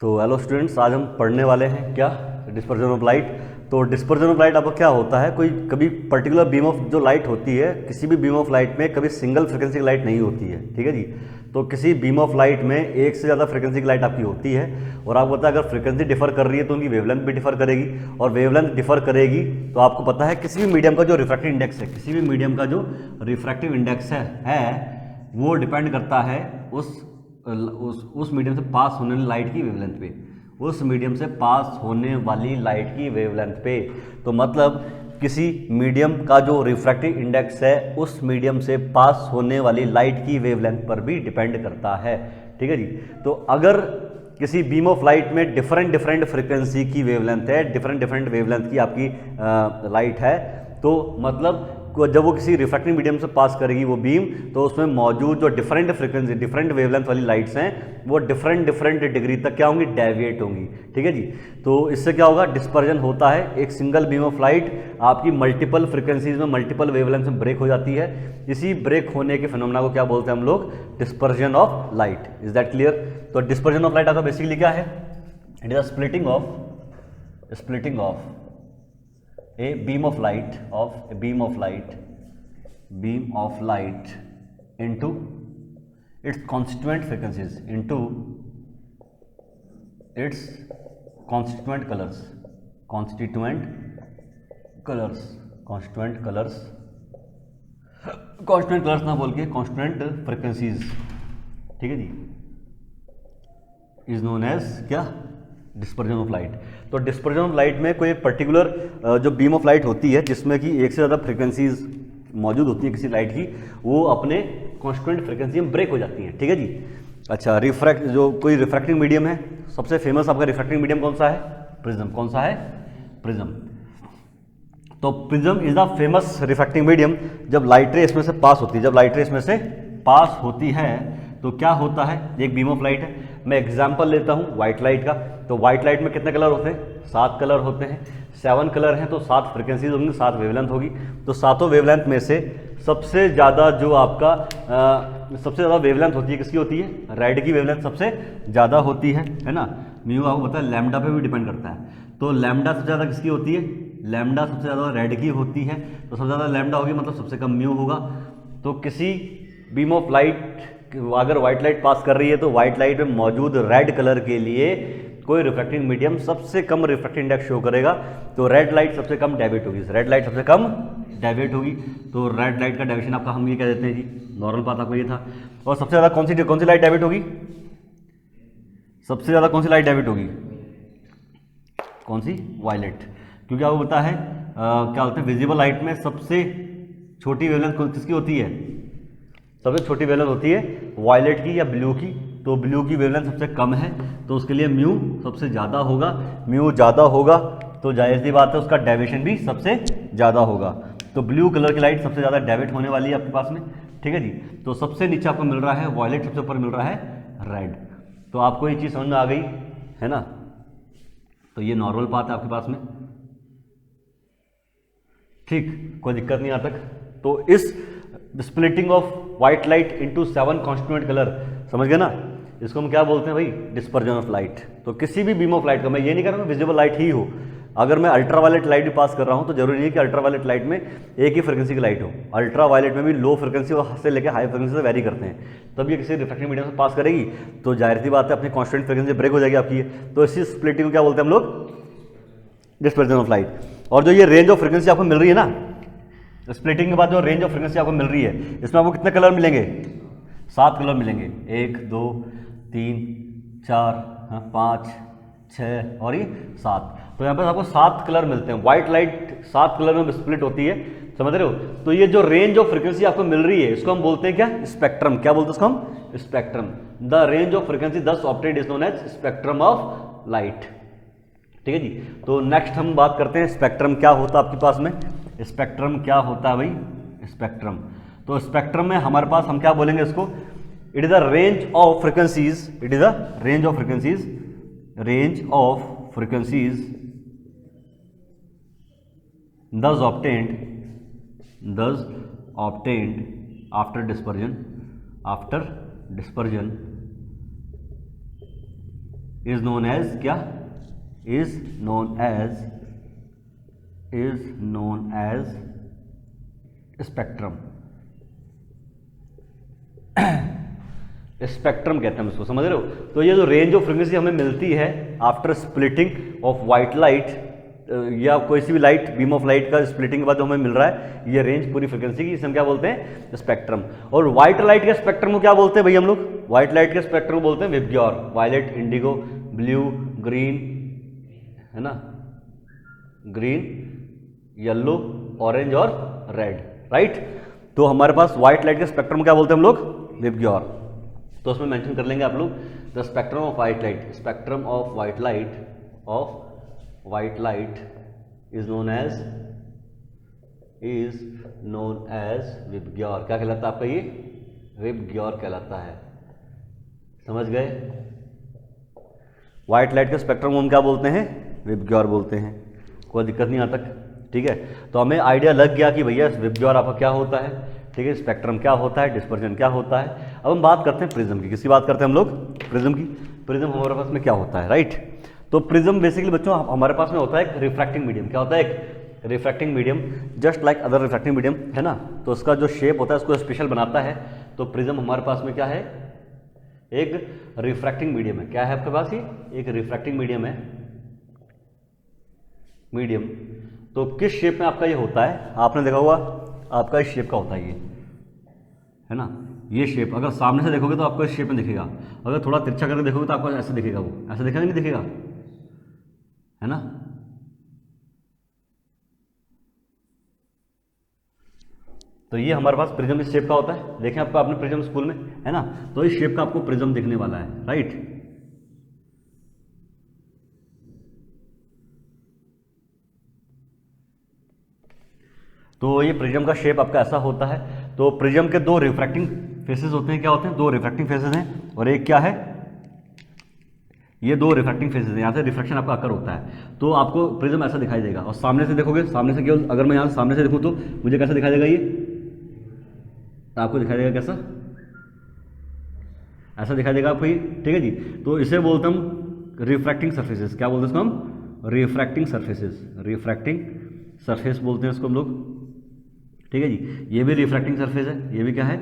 तो hello students, आज हम पढ़ने वाले हैं क्या, डिस्पर्जन ऑफ लाइट। तो डिस्पर्जन ऑफ लाइट आपको क्या होता है, कोई कभी पर्टिकुलर बीम ऑफ जो लाइट होती है, किसी भी बीम ऑफ लाइट में कभी सिंगल फ्रिक्वेंसी की लाइट नहीं होती है, ठीक है जी। तो किसी बीम ऑफ लाइट में एक से ज़्यादा फ्रिक्वेंसी की लाइट आपकी होती है, और आपको पता है अगर फ्रिक्वेंसी डिफर कर रही है तो उनकी वेवलेंथ भी डिफर करेगी, और वेवलेंथ डिफर करेगी तो आपको पता है किसी भी मीडियम का जो रिफ्रैक्टिव इंडेक्स है, किसी भी मीडियम का जो रिफ्रैक्टिव इंडेक्स है वो डिपेंड करता है उस मीडियम से पास होने वाली लाइट की वेवलेंथ पे, उस मीडियम से पास होने वाली लाइट की वेवलेंथ पे। तो मतलब किसी मीडियम का जो रिफ्रैक्टिव इंडेक्स है उस मीडियम से पास होने वाली लाइट की वेवलेंथ पर भी डिपेंड करता है, ठीक है जी। तो अगर किसी बीम ऑफ लाइट में डिफरेंट फ्रीक्वेंसी की वेवलेंथ है, डिफरेंट वेवलेंथ की आपकी लाइट है, तो मतलब जब वो किसी रिफ्रैक्टिव मीडियम से पास करेगी वो बीम, तो उसमें मौजूद जो डिफरेंट फ्रीक्वेंसी डिफरेंट वेवलेंथ वाली लाइट्स हैं वो डिफरेंट डिग्री तक क्या होंगी, डेविएट होंगी, ठीक है जी। तो इससे क्या होगा, डिस्पर्जन होता है। एक सिंगल बीम ऑफ लाइट आपकी मल्टीपल फ्रीक्वेंसीज में मल्टीपल वेवलेंथ में ब्रेक हो जाती है। इसी ब्रेक होने के फिनोमेना को क्या बोलते हैं हम लोग, dispersion of light. Is that clear? तो डिस्पर्जन ऑफ लाइट आपका बेसिकली क्या है, it is a splitting of a beam of light into its constituent frequencies, into its constituent colors ना बोल के constituent frequencies, ठीक है जी, इज नोन एज क्या, डिस्पर्जन ऑफ लाइट। तो डिस्पर्जन ऑफ लाइट में कोई एक पर्टिकुलर जो बीम ऑफ लाइट होती है जिसमें कि एक से ज़्यादा फ्रिक्वेंसीज मौजूद होती है किसी लाइट की, वो अपने कॉन्स्टेंट फ्रिक्वेंसी में ब्रेक हो जाती हैं, ठीक है जी। अच्छा, जो कोई रिफ्रैक्टिंग मीडियम है, सबसे फेमस आपका रिफ्रैक्टिंग मीडियम कौन सा है, प्रिज्म। कौन सा है, प्रिज्म। तो prism is the famous refracting medium. जब लाइट रे इसमें से पास होती है, तो क्या होता है, एक बीम ऑफ लाइट है, मैं एग्जांपल लेता हूँ व्हाइट लाइट का। तो व्हाइट लाइट में कितने कलर होते हैं, 7 कलर होते हैं, 7 कलर हैं तो 7 फ्रिक्वेंसीज होंगी, 7 वेवलेंथ होगी। तो सातों वेवलेंथ में से सबसे ज़्यादा जो आपका सबसे ज़्यादा वेवलेंथ होती है किसकी होती है, रेड की वेवलेंथ सबसे ज़्यादा होती है ना। म्यू आपको पता है लैम्डा पे भी डिपेंड करता है। तो लैम्डा सबसे ज़्यादा किसकी होती है, लैम्डा सबसे ज़्यादा रेड की होती है। तो सबसे ज़्यादा लैम्डा होगी मतलब सबसे कम म्यू होगा। तो किसी बीम ऑफ लाइट अगर व्हाइट लाइट पास कर रही है तो व्हाइट लाइट में मौजूद रेड कलर के लिए कोई रिफ्रैक्टिंग मीडियम सबसे कम रिफ्रैक्टिव इंडेक्स शो करेगा, तो रेड लाइट सबसे कम डेविएट होगी, तो रेड लाइट का डेविएशन आपका हम ये कह देते हैं जी, नॉर्मल बात आपको ये था। और सबसे ज़्यादा कौन सी लाइट डेविएट होगी, सबसे ज़्यादा कौन सी लाइट डेविएट होगी, कौन सी, वायलेट। क्योंकि आपको पता है क्या बोलते हैं, विजिबल लाइट में सबसे छोटी वेवलेंथ किसकी होती है, सबसे छोटी वेवलेंथ होती है वायलेट की या ब्लू की। तो ब्लू की वेवलेंथ सबसे कम है, तो उसके लिए म्यू सबसे ज़्यादा होगा। म्यू ज़्यादा होगा तो जाहिर सी बात है उसका डेविएशन भी सबसे ज़्यादा होगा। तो ब्लू कलर की लाइट सबसे ज़्यादा डेविएट होने वाली है आपके पास में, ठीक है जी। तो सबसे नीचे आपको मिल रहा है वायलेट, सबसे ऊपर मिल रहा है रेड। तो आपको ये चीज़ समझ में आ गई है ना। तो ये नॉर्मल बात है आपके पास में, ठीक, कोई दिक्कत नहीं आता। तो इस splitting of white light into 7 constituent colour, समझ गए ना, इसको हम क्या बोलते हैं भाई, डिस्पर्जन ऑफ लाइट। तो किसी भी बीम ऑफ लाइट का, मैं ये नहीं कह रहा हूँ विजिबल लाइट ही हो, अगर मैं अल्ट्रा वायलेट लाइट भी पास कर रहा हूँ तो जरूरी नहीं कि अल्ट्रा वायलेट लाइट में एक ही फ्रिक्वेंसी की लाइट हो। अल्ट्रा वायलेट में भी लो फ्रिक्वेंसी से लेकर हाई फ्रिक्वेंसी से वेरी करते हैं, तब ये किसी रिफ्रैक्टिव मीडियम से पास करेगी तो जाहिर सी बात है अपनी कॉन्स्टेंट फ्रिक्वेंसी ब्रेक हो जाएगी आपकी। तो इसी स्प्लिटिंग को क्या बोलते हैं हम लोग, डिस्पर्जन ऑफ लाइट। और जो ये रेंज ऑफ फ्रिक्वेंसी आपको मिल रही है ना, स्प्लिटिंग के बाद जो रेंज ऑफ फ्रिक्वेंसी आपको मिल रही है, इसमें आपको कितने कलर मिलेंगे, 7 कलर मिलेंगे, 1 2 3 4 5 6 और ये 7। तो यहाँ पर आपको 7 कलर मिलते हैं। व्हाइट लाइट 7 कलर में स्प्लिट होती है, समझ रहे हो। तो ये जो रेंज ऑफ फ्रिक्वेंसी आपको मिल रही है इसको हम बोलते हैं क्या, स्पेक्ट्रम। क्या बोलते हैं इसको हम, spectrum. The range of frequency thus obtained is known as spectrum of light, ठीक है जी। तो नेक्स्ट हम बात करते हैं स्पेक्ट्रम क्या होता है आपके पास में। स्पेक्ट्रम क्या होता है भाई, स्पेक्ट्रम। तो स्पेक्ट्रम में हमारे पास हम क्या बोलेंगे इसको, it is a range of frequencies, it is a range of frequencies, range of frequencies thus obtained after dispersion is known as क्या, is known as spectrum. Spectrum कहते हैं हम इसको, समझ रहे हो। तो ये जो रेंज ऑफ फ्रीक्वेंसी हमें मिलती है after splitting of white light या कोई सी भी लाइट, बीम ऑफ लाइट का स्प्लिटिंग के बाद जो हमें मिल रहा है ये रेंज पूरी फ्रीक्वेंसी की, इसे हम क्या बोलते हैं, स्पेक्ट्रम। और व्हाइट लाइट के स्पेक्ट्रम को क्या बोलते हैं भाई हम लोग, व्हाइट लाइट के स्पेक्ट्रम को बोलते हैं VIBGYOR. Violet, indigo, blue, green, है ना, ग्रीन, येलो, ऑरेंज और रेड, राइट। तो हमारे पास व्हाइट लाइट के स्पेक्ट्रम क्या बोलते हैं हम लोग, विबग्योर। तो उसमें मेंशन कर लेंगे आप लोग the spectrum of white light, spectrum of white light is known as VIBGYOR. क्या कहलाता है आपका ये, विबग्योर कहलाता है, समझ गए। व्हाइट लाइट के स्पेक्ट्रम को हम क्या बोलते हैं, विबग्योर बोलते हैं। कोई दिक्कत नहीं यहाँ तक, ठीक है। तो हमें आइडिया लग गया कि भैया विबग्योर आपका क्या होता है, ठीक है, स्पेक्ट्रम क्या होता है, डिस्पर्जन क्या होता है। अब हम बात करते हैं प्रिज्म की। किसकी बात करते हैं हम लोग, प्रिज्म की। प्रिज्म हमारे पास में क्या होता है, राइट। तो प्रिज्म बेसिकली बच्चों हमारे पास में होता है एक रिफ्रैक्टिंग मीडियम। क्या होता है, एक refracting medium, just like other refracting medium, है ना। तो उसका जो शेप होता है उसको स्पेशल बनाता है। तो प्रिज्म हमारे पास में क्या है, एक रिफ्रैक्टिंग मीडियम है। क्या है आपके पास, ये एक रिफ्रैक्टिंग मीडियम है, मीडियम। तो किस शेप में आपका ये होता है, आपने देखा हुआ आपका इस शेप का होता है ये, है ना, ये शेप। अगर सामने से देखोगे तो आपको इस शेप में दिखेगा, अगर थोड़ा तिरछा करके देखोगे तो आपको ऐसे दिखेगा, वो ऐसे दिखेगा नहीं दिखेगा, है ना। तो ये हमारे पास प्रिज्म इस शेप का होता है। देखें आपको, आपने प्रिज्म स्कूल में, है ना, तो इस शेप का आपको प्रिज्म दिखने वाला है, राइट। तो ये प्रिज्म का शेप आपका ऐसा होता है। तो प्रिज्म के दो रिफ्रैक्टिंग फेसेस होते हैं। क्या होते हैं, दो रिफ्रैक्टिंग फेसेस हैं, और एक क्या है, ये दो रिफ्रैक्टिंग फेसेस हैं, यहाँ से रिफ्रैक्शन आपका अकर होता है। तो आपको प्रिज्म ऐसा दिखाई देगा। और सामने से देखोगे, सामने से केवल अगर मैं यहाँ सामने से देखूँ तो मुझे कैसा दिखाई देगा, ये आपको दिखाई देगा कैसा, ऐसा दिखाई देगा आपको ये, ठीक है जी। तो इसे बोलते हम रिफ्रैक्टिंग सर्फेसेस। क्या बोलते हैं इसको हम, रिफ्रैक्टिंग सर्फेसेस, रिफ्रैक्टिंग सरफेस बोलते हैं इसको हम लोग, ठीक है जी। ये भी रिफ्रैक्टिंग सरफेस है, ये भी क्या है,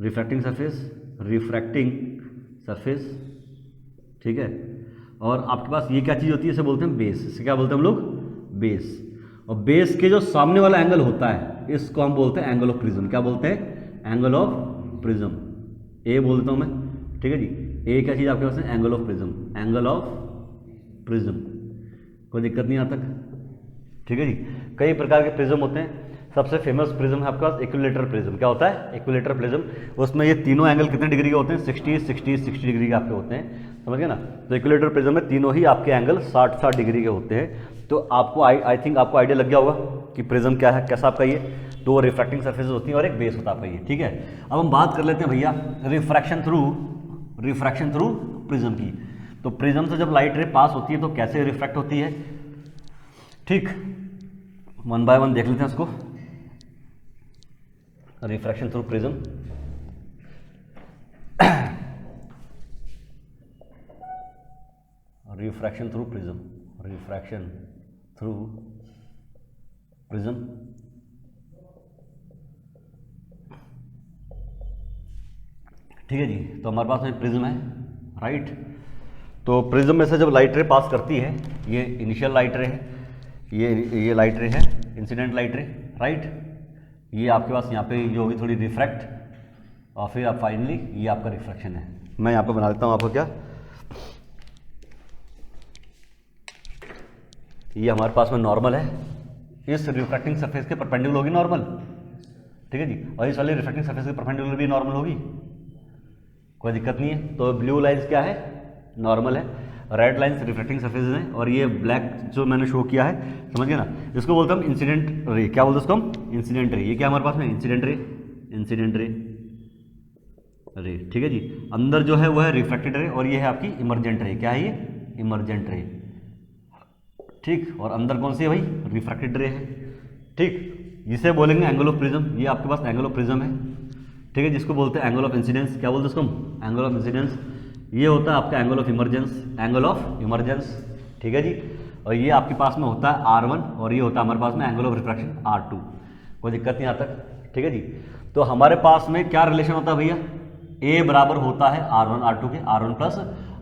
रिफ्रैक्टिंग सरफेस, रिफ्रैक्टिंग सरफेस, ठीक है। और आपके पास ये क्या चीज़ होती है, इसे बोलते हैं बेस। इसे क्या बोलते हैं हम लोग, बेस। और बेस के जो सामने वाला एंगल होता है इसको हम बोलते हैं एंगल ऑफ प्रिज्म। क्या बोलते हैं, एंगल ऑफ प्रिज्म, ए बोल देता हूँ मैं, ठीक है जी। ए क्या चीज़ आपके पास है, angle of prism, angle of prism. कोई दिक्कत नहीं यहाँ तक, ठीक है जी। कई प्रकार के प्रिज्म होते हैं। सबसे फेमस प्रिज्म है आपके पास इक्विलेटरल प्रिज्म। क्या होता है, इक्विलेटरल प्रिज्म। उसमें ये तीनों एंगल कितने डिग्री के होते हैं, 60, 60, 60 डिग्री के आपके होते हैं, समझ गए ना। तो इक्विलेटरल प्रिज्म में तीनों ही आपके एंगल 60-60 डिग्री के होते हैं। तो आपको आई थिंक आपको आइडिया लग गया होगा कि प्रिज्म क्या है, कैसा आपका ये दो रिफ्रैक्टिंग सर्फेस होती हैं और एक बेस होता है आपका ये, ठीक है। अब हम बात कर लेते हैं भैया रिफ्रैक्शन थ्रू प्रिज्म की। तो प्रिज्म से जब लाइट रे पास होती है तो कैसे रिफ्रैक्ट होती है, ठीक, वन बाय वन देख लेते हैं उसको। Refraction through prism, refraction through prism, refraction through prism. ठीक है जी। तो हमारे पास में प्रिज्म है, राइट। तो प्रिज्म में से जब लाइट रे पास करती है, ये इनिशियल लाइट रे है, ये लाइट रे है, इंसिडेंट लाइट रे, राइट। ये आपके पास यहाँ पे ये होगी थोड़ी रिफ्रैक्ट, और फिर आप फाइनली ये आपका रिफ्रैक्शन है। मैं यहाँ पे बना देता हूँ आपको, क्या ये हमारे पास में नॉर्मल है, इस रिफ्रैक्टिंग सरफेस के परपेंडिकुलर होगी नॉर्मल, ठीक है जी। और इस वाले रिफ्रैक्टिंग सरफेस के परपेंडिकुलर भी नॉर्मल होगी, कोई दिक्कत नहीं है। तो ब्लू लाइन्स क्या है, नॉर्मल है, रेड लाइन्स रिफ्रैक्टिंग सरफेस हैं, और ये ब्लैक जो मैंने शो किया है, समझ गए ना, इसको बोलते हैं हम इंसिडेंट रे। क्या बोलते हैं इसको हम, इंसिडेंट रे। ये क्या हमारे पास में इंसिडेंट रे, इंसिडेंट रे, ठीक है जी। अंदर जो है वो है रिफ्रैक्टेड रे, और ये है आपकी इमरजेंट रे। क्या है ये, इमरजेंट रे, ठीक। और अंदर कौन सी है भाई, रिफ्रैक्टेड रे है, ठीक। जिसे बोलेंगे एंगल ऑफ प्रिज्म, ये आपके पास एंगल ऑफ प्रिज्म है, ठीक है, जिसको बोलते हैं एंगल ऑफ इंसिडेंस। क्या बोलते हैं इसको हम, एंगल ऑफ इंसिडेंस। ये होता है आपका angle of emergence, angle of emergence, ठीक है जी। और ये आपके पास में होता है R1 और ये होता है हमारे पास में एंगल ऑफ रिफ्रैक्शन R2। कोई दिक्कत नहीं आता, ठीक है जी। तो हमारे पास में क्या रिलेशन होता है भैया, A बराबर होता है R1 R2 के, R1 प्लस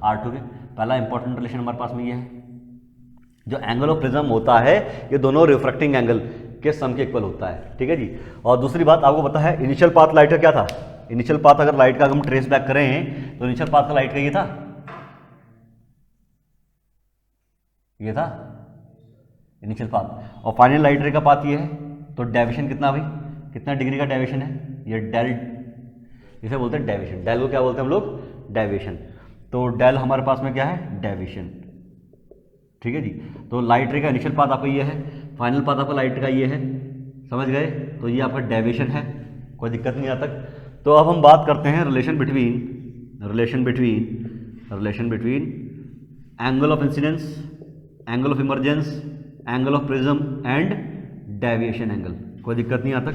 R2 के। पहला इंपॉर्टेंट रिलेशन हमारे पास में ये है। जो एंगल ऑफ प्रिज्म होता है ये दोनों रिफ्रैक्टिंग एंगल के सम के इक्वल होता है, ठीक है जी। और दूसरी बात आपको पता है इनिशियल पाथ लाइट का क्या था, इनिशियल पाथ अगर लाइट का हम ट्रेस बैक करें तो इनिशियल पाथ का लाइट का ये था, ये था इनिशियल पाथ, और फाइनल लाइट रे का पाथ ये है। तो डेविएशन कितना भाई, कितना डिग्री का डेविएशन है, ये डेल, इसे बोलते हैं डेविएशन। डेल को क्या बोलते हैं हम लोग, डेविएशन। तो डेल हमारे पास में क्या है, डेविएशन, ठीक है जी। तो लाइट रे का इनिशियल पाथ आपका ये है, फाइनल पाथ आपका लाइट का ये है, समझ गए। तो ये आपका डेविएशन है, कोई दिक्कत नहीं आता। तो अब हम बात करते हैं relation between angle of incidence, angle of emergence, angle of prism and deviation angle. कोई दिक्कत नहीं आता।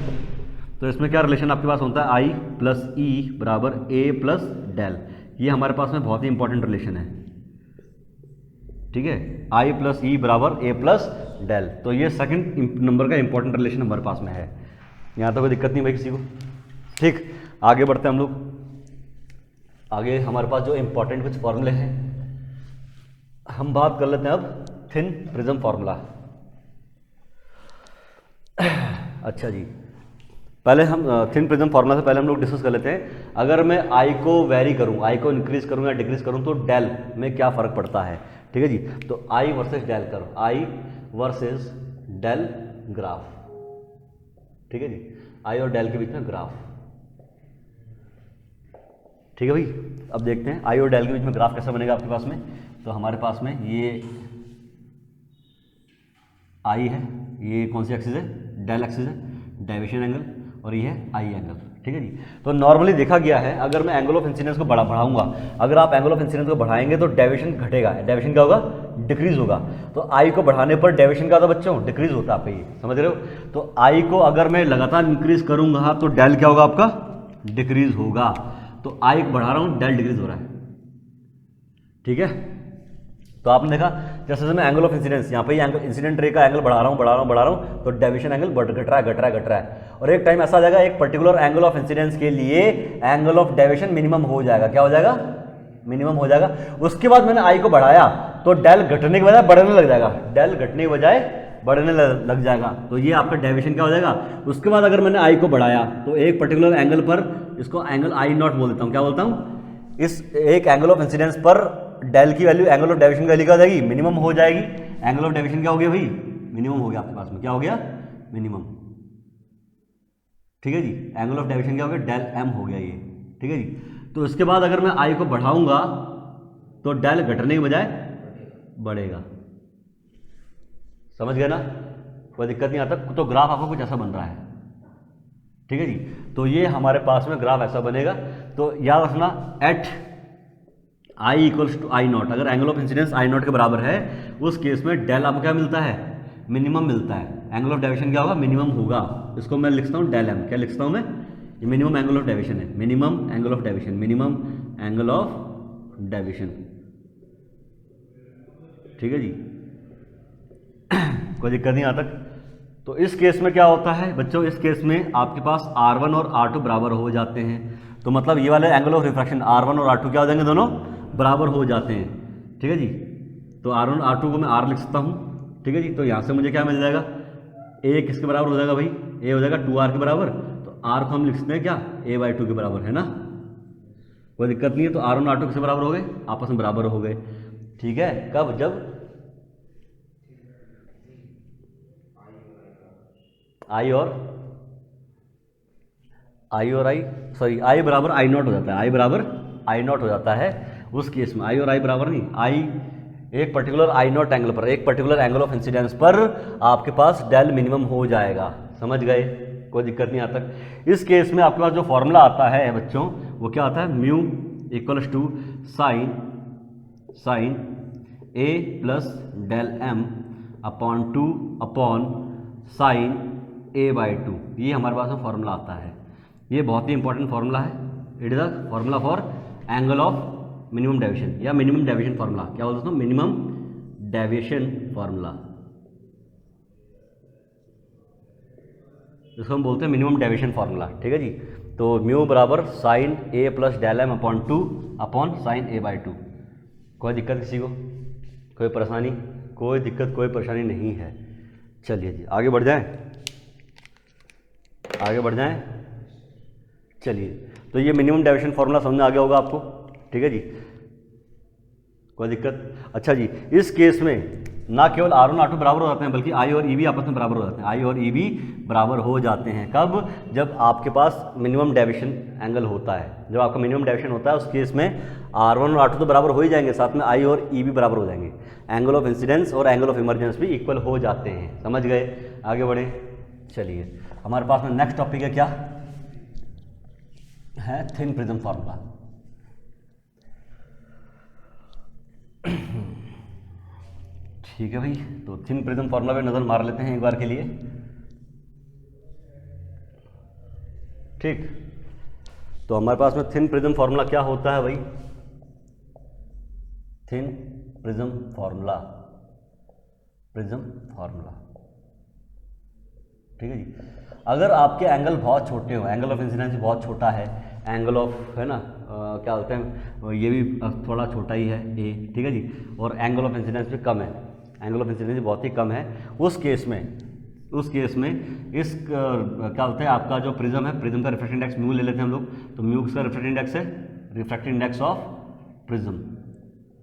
तो इसमें क्या रिलेशन आपके पास होता है, आई प्लस ई बराबर ए प्लस डेल। ये हमारे पास में बहुत ही इंपॉर्टेंट रिलेशन है, ठीक है। आई प्लस ई बराबर ए प्लस डेल। तो ये सेकंड नंबर का इंपॉर्टेंट रिलेशन हमारे पास में है। यहाँ तो कोई दिक्कत नहीं भाई किसी को, ठीक। आगे बढ़ते हैं हम लोग। आगे हमारे पास जो इंपॉर्टेंट कुछ फॉर्मूले हैं हम बात कर लेते हैं अब थिन प्रिज्म फॉर्मूला। अच्छा जी, पहले हम थिन प्रिज्म फॉर्मूला से पहले हम लोग डिस्कस कर लेते हैं। अगर मैं आई को वेरी करूं, आई को इंक्रीज करूं या डिक्रीज करूं तो डेल में क्या फर्क पड़ता है, ठीक है जी। तो आई वर्सेस डेल करो, आई वर्सेस डेल ग्राफ, ठीक है जी। आई और डेल के बीच में ग्राफ, ठीक है भाई। अब देखते हैं आई और डेल के बीच में ग्राफ कैसा बनेगा आपके पास में। तो हमारे पास में ये आई है, ये कौन सी एक्सिस है, डेल एक्सिस है, डेविएशन एंगल, और ये है आई एंगल, ठीक है जी। तो नॉर्मली देखा गया है अगर मैं एंगल ऑफ इंसिडेंस को बढ़ाऊंगा, अगर आप एंगल ऑफ इंसिडेंस को बढ़ाएंगे तो डेविएशन घटेगा, डेविएशन क्या होगा, डिक्रीज होगा। तो आई को बढ़ाने पर डेविएशन का, तो बच्चों डिक्रीज होता है, आप ये समझ रहे हो। तो आई को अगर मैं लगातार इंक्रीज करूंगा तो डेल क्या होगा आपका, डिक्रीज होगा। तो आई को बढ़ा रहा हूं, डेल डिक्रीज हो रहा है, ठीक है। तो आपने देखा जैसे मैं एंगल ऑफ इंसिडेंस यहाँ पे इंसिडेंट रे का एंगल बढ़ा रहा हूँ तो डेविएशन एंगल घट रहा है। और एक टाइम ऐसा आ जाएगा एक पर्टिकुलर एंगल ऑफ इंसिडेंस के लिए एंगल ऑफ डेविएशन मिनिमम हो जाएगा। क्या हो जाएगा, मिनिमम हो जाएगा। उसके बाद मैंने आई को बढ़ाया तो डेल घटने के बजाय बढ़ने लग जाएगा, डेल घटने के बजाय बढ़ने लग जाएगा। तो ये आपका डेविएशन क्या हो जाएगा। उसके बाद अगर मैंने आई को बढ़ाया तो एक पर्टिकुलर एंगल पर, इसको एंगल आई नॉट बोल देता हूँ, क्या बोलता हूँ, इस एक एंगल ऑफ इंसिडेंस पर डेल की वैल्यू एंगल ऑफ डेविएशन की वैल्यू क्या हो जाएगी, मिनिमम हो जाएगी। एंगल ऑफ डेविएशन क्या हो गया भाई, मिनिमम हो गया आपके पास में, क्या हो गया, मिनिमम, ठीक है जी। एंगल ऑफ डेविएशन क्या हो गया, डेल एम हो गया ये, ठीक है जी। तो इसके बाद अगर मैं आई को बढ़ाऊंगा तो डेल घटने के बजाय बढ़ेगा, समझ गए ना, कोई दिक्कत नहीं आता। तो ग्राफ आपको कुछ ऐसा बन रहा है, ठीक है जी। तो ये हमारे पास में ग्राफ ऐसा बनेगा। तो याद रखना at i equals to i naught, अगर angle of incidence i naught के बराबर है उस केस में डेल आपको क्या मिलता है, मिनिमम मिलता है। एंगल ऑफ डेविएशन क्या होगा, मिनिमम होगा। इसको मैं लिखता हूँ डेल एम, क्या लिखता हूँ मैं, ये मिनिमम एंगल ऑफ डेविएशन है, minimum angle of deviation, minimum angle of deviation, ठीक है जी। कोई दिक्कत नहीं आता। तो इस केस में क्या होता है बच्चों, इस केस में आपके पास R1 और R2 बराबर हो जाते हैं। तो मतलब ये वाले एंगल ऑफ रिफ्रैक्शन R1 और R2 क्या हो जाएंगे, दोनों बराबर हो जाते हैं, ठीक है जी। तो R1 R2 को मैं R लिख सकता हूँ, ठीक है जी। तो यहाँ से मुझे क्या मिल जाएगा, A किसके बराबर हो जाएगा भाई, A हो जाएगा 2R के बराबर। तो R को हम लिख सकते हैं क्या, A/2 के बराबर, है ना, कोई दिक्कत नहीं है। तो R1 R2 किसके बराबर हो गए, आपस में बराबर हो गए, ठीक है। कब, जब आई बराबर आई नॉट हो जाता है, आई बराबर आई नॉट हो जाता है उस केस में। आई और आई बराबर नहीं, आई एक पर्टिकुलर आई नॉट एंगल पर, एक पर्टिकुलर एंगल ऑफ इंसिडेंस पर आपके पास डेल मिनिमम हो जाएगा, समझ गए, कोई दिक्कत नहीं आता। इस केस में आपके पास जो फॉर्मूला आता है बच्चों वो क्या आता है, mu equals to sine A plus del M upon 2 upon sine A/2। ये हमारे पास में फॉर्मूला आता है, ये बहुत ही इंपॉर्टेंट फॉर्मूला है। It is the formula for angle of minimum deviation या मिनिमम डेविएशन फार्मूला, क्या बोलते हैं दोस्तों, मिनिमम डेविएशन फार्मूला, इसको हम बोलते हैं मिनिमम डेविएशन फार्मूला, ठीक है जी। तो म्यू बराबर sine A plus del M upon 2 upon sine A by 2। कोई दिक्कत किसी को, कोई परेशानी, कोई दिक्कत कोई परेशानी नहीं है। चलिए जी आगे बढ़ जाएं, आगे बढ़ जाएं। चलिए तो ये मिनिमम डेविएशन फार्मूला समझ में आ गया होगा आपको, ठीक है जी, कोई दिक्कत। अच्छा जी, इस केस में ना केवल R1 R2 बराबर हो जाते हैं बल्कि I और EB आपस में बराबर हो जाते हैं, I और EB बराबर हो जाते हैं। कब? जब आपके पास मिनिमम डेविएशन एंगल होता है, जब आपका मिनिमम डेविएशन होता है उस केस में R1 और R2 तो बराबर हो ही जाएंगे, साथ में I और EB बराबर हो जाएंगे, एंगल ऑफ इंसिडेंस और एंगल ऑफ इमरजेंस भी इक्वल हो जाते हैं। समझ गए? आगे बढ़े। चलिए हमारे पास में नेक्स्ट टॉपिक है, क्या है? Thin prism formula. ठीक है भाई, तो थिन प्रिज्म फार्मूला पे नजर मार लेते हैं एक बार के लिए। ठीक, तो हमारे पास में थिन प्रिज्म फार्मूला क्या होता है भाई? Thin prism formula, prism formula, ठीक है जी। अगर आपके एंगल बहुत छोटे हो, एंगल ऑफ इंसिडेंस बहुत छोटा है, एंगल ऑफ, है ना, क्या बोलते हैं, ये भी थोड़ा छोटा ही है ए, ठीक है जी, और एंगल ऑफ इंसिडेंस भी कम है, एंगल ऑफ इंसिडेंस बहुत ही कम है, उस केस में इस क्या बोलते हैं, आपका जो प्रिज्म है, प्रिज्म का रिफ्रैक्टिव इंडेक्स म्यू ले लेते हैं हम लोग। तो म्यू किसका रिफ्रैक्टिव इंडेक्स है? रिफ्रैक्टिव इंडेक्स ऑफ प्रिज्म,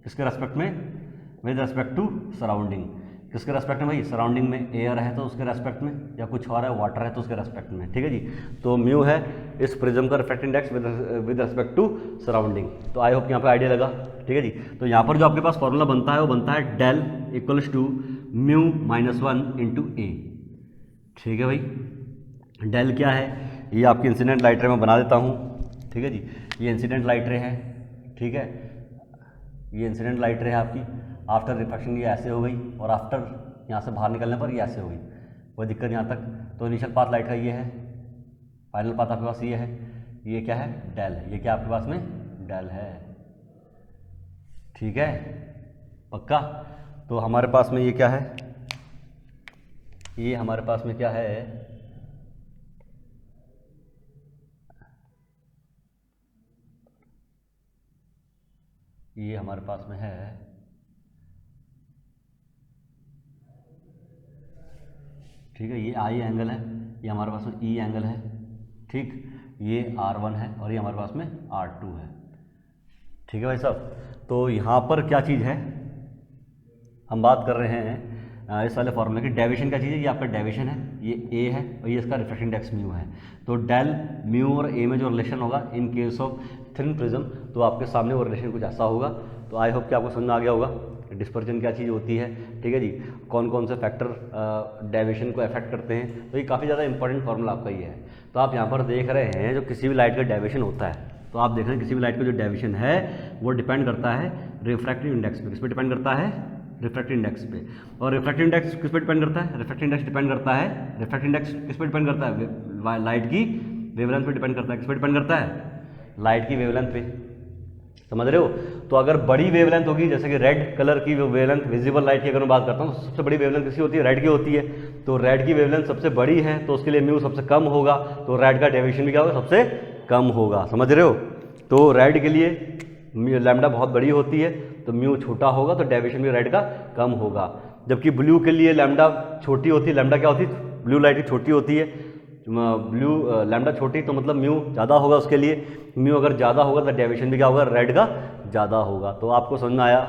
किसके रेस्पेक्ट में? With respect to surrounding. किसके रेस्पेक्ट में भाई? सराउंडिंग में एयर है तो उसके रेस्पेक्ट में, या कुछ और है, वाटर है तो उसके रेस्पेक्ट में, ठीक है जी। तो म्यू है इस प्रिज्म का refractive index with respect to surrounding. तो आई होप यहाँ पे आइडिया लगा, ठीक है जी। तो यहाँ पर जो आपके पास फॉर्मूला बनता है वो बनता है del equals to mu -1 into A, ठीक है भाई। डेल क्या है? ये आपकी इंसिडेंट लाइट रे में बना देता हूँ, ठीक है जी। ये इंसिडेंट लाइट रे है, ठीक है, ये इंसिडेंट लाइट रे है आपकी। आफ्टर रिफ्रैक्शन ये ऐसे हो गई, और आफ्टर यहाँ से बाहर निकलने पर ये ऐसे हो गई, कोई दिक्कत यहाँ तक। तो इनिशियल पाथ लाइट का ये है, फाइनल पाथ आपके पास ये है, ये क्या है? डेल। ये क्या आपके पास में? डेल है, ठीक है, पक्का। तो हमारे पास में ये क्या है? ये हमारे पास में क्या है? ये हमारे पास में है, ठीक है, ये आई एंगल है, ये हमारे पास में ई एंगल है, ठीक, ये R1 है और ये हमारे पास में R2 है, ठीक है भाई साहब। तो यहाँ पर क्या चीज़ है, हम बात कर रहे हैं इस वाले फॉर्मूले की, डेविएशन क्या चीज़ है? ये आपका डेविएशन है, ये ए है और ये इसका रिफ्रैक्टिव इंडेक्स म्यू है। तो डेल म्यू और ए में जो रिलेशन होगा in case of thin prism, तो आपके सामने वो रिलेशन कुछ ऐसा होगा। तो आई होप कि आपको समझ में आ गया होगा डिस्पर्जन क्या चीज़ होती है, ठीक है जी, कौन कौन से फैक्टर डेविएशन को अफेक्ट करते हैं। तो ये काफ़ी ज़्यादा इंपॉर्टेंट फार्मूला आपका ये है। तो आप यहाँ पर देख रहे हैं जो किसी भी लाइट का डेविएशन होता है, तो आप देख रहे हैं किसी भी लाइट का जो डेविएशन है वो डिपेंड करता है रिफ्रैक्टिव इंडेक्स पे। किस पे डिपेंड करता है? रिफ्रैक्टिव इंडेक्स पे। और रिफ्रैक्टिव इंडेक्स किस पे डिपेंड करता है? रिफ्रैक्टिव इंडेक्स डिपेंड करता है, रिफ्रैक्टिव इंडेक्स किस पे डिपेंड करता है? लाइट की वेवलेंथ पे डिपेंड करता है। किस पे डिपेंड करता है? लाइट की वेवलेंथ पे, समझ रहे हो। तो अगर बड़ी वेवलेंथ होगी, जैसे कि रेड कलर की वेवलेंथ, विजिबल लाइट की अगर मैं बात करता हूँ, तो सबसे बड़ी वेवलेंथ किसकी होती है? रेड की होती है। तो रेड की वेवलेंथ सबसे बड़ी है तो उसके लिए म्यू सबसे कम होगा, तो रेड का डेविएशन भी क्या होगा? सबसे कम होगा, समझ रहे हो। तो रेड के लिए लैम्डा बहुत बड़ी होती है तो म्यू छोटा होगा, तो डेविएशन भी रेड का कम होगा। जबकि ब्लू के लिए लैम्डा छोटी होती है, लैम्डा क्या होती है? ब्लू लाइट की छोटी होती है, ब्लू लैम्डा छोटी, तो मतलब म्यू ज़्यादा होगा उसके लिए। म्यू अगर ज़्यादा होगा तो डेविएशन भी क्या होगा? रेड का ज़्यादा होगा। तो आपको समझ में आया,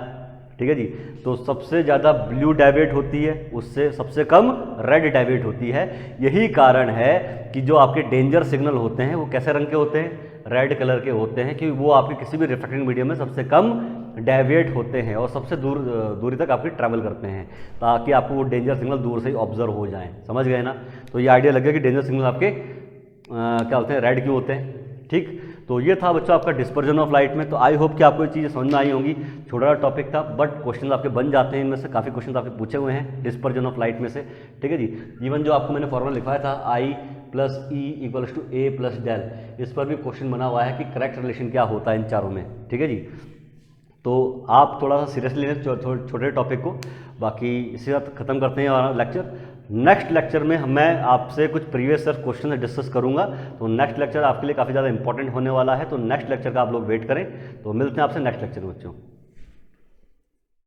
ठीक है जी। तो सबसे ज़्यादा ब्लू डेविएट होती है, उससे सबसे कम रेड डेविएट होती है। यही कारण है कि जो आपके डेंजर सिग्नल होते हैं वो कैसे रंग के होते हैं? रेड कलर के होते हैं, कि वो आपके किसी भी रिफ्रैक्टिंग मीडियम में सबसे कम डेविएट होते हैं और सबसे दूरी तक आपकी ट्रैवल करते हैं, ताकि आपको वो डेंजर सिग्नल दूर से ही ऑब्जर्व हो जाएं। समझ गए ना। तो ये आइडिया लग गया कि डेंजर सिग्नल आपके क्या होते हैं? रेड क्यों होते हैं, ठीक। तो ये था बच्चों आपका डिस्पर्जन ऑफ लाइट में। तो आई होप कि आपको ये चीज़ें समझ में आई होंगी। छोटा टॉपिक था बट क्वेश्चन आपके बन जाते हैं, इनमें से काफ़ी क्वेश्चन आपके पूछे हुए हैं डिस्पर्जन ऑफ लाइट में से, ठीक है जी। इवन जो आपको मैंने फॉर्मूला लिखवाया था I + E = A + डेल, इस पर भी क्वेश्चन बना हुआ है कि करेक्ट रिलेशन क्या होता है इन चारों में, ठीक है जी। तो आप थोड़ा सा सीरियसली लें छोटे टॉपिक को। बाकी इसी साथ ख़त्म करते हैं हमारा लेक्चर। नेक्स्ट लेक्चर में मैं आपसे कुछ प्रीवियस ईयर क्वेश्चन डिस्कस करूंगा। तो नेक्स्ट लेक्चर आपके लिए काफ़ी ज़्यादा इंपॉर्टेंट होने वाला है, तो नेक्स्ट लेक्चर का आप लोग वेट करें। तो मिलते हैं आपसे नेक्स्ट लेक्चर में बच्चों।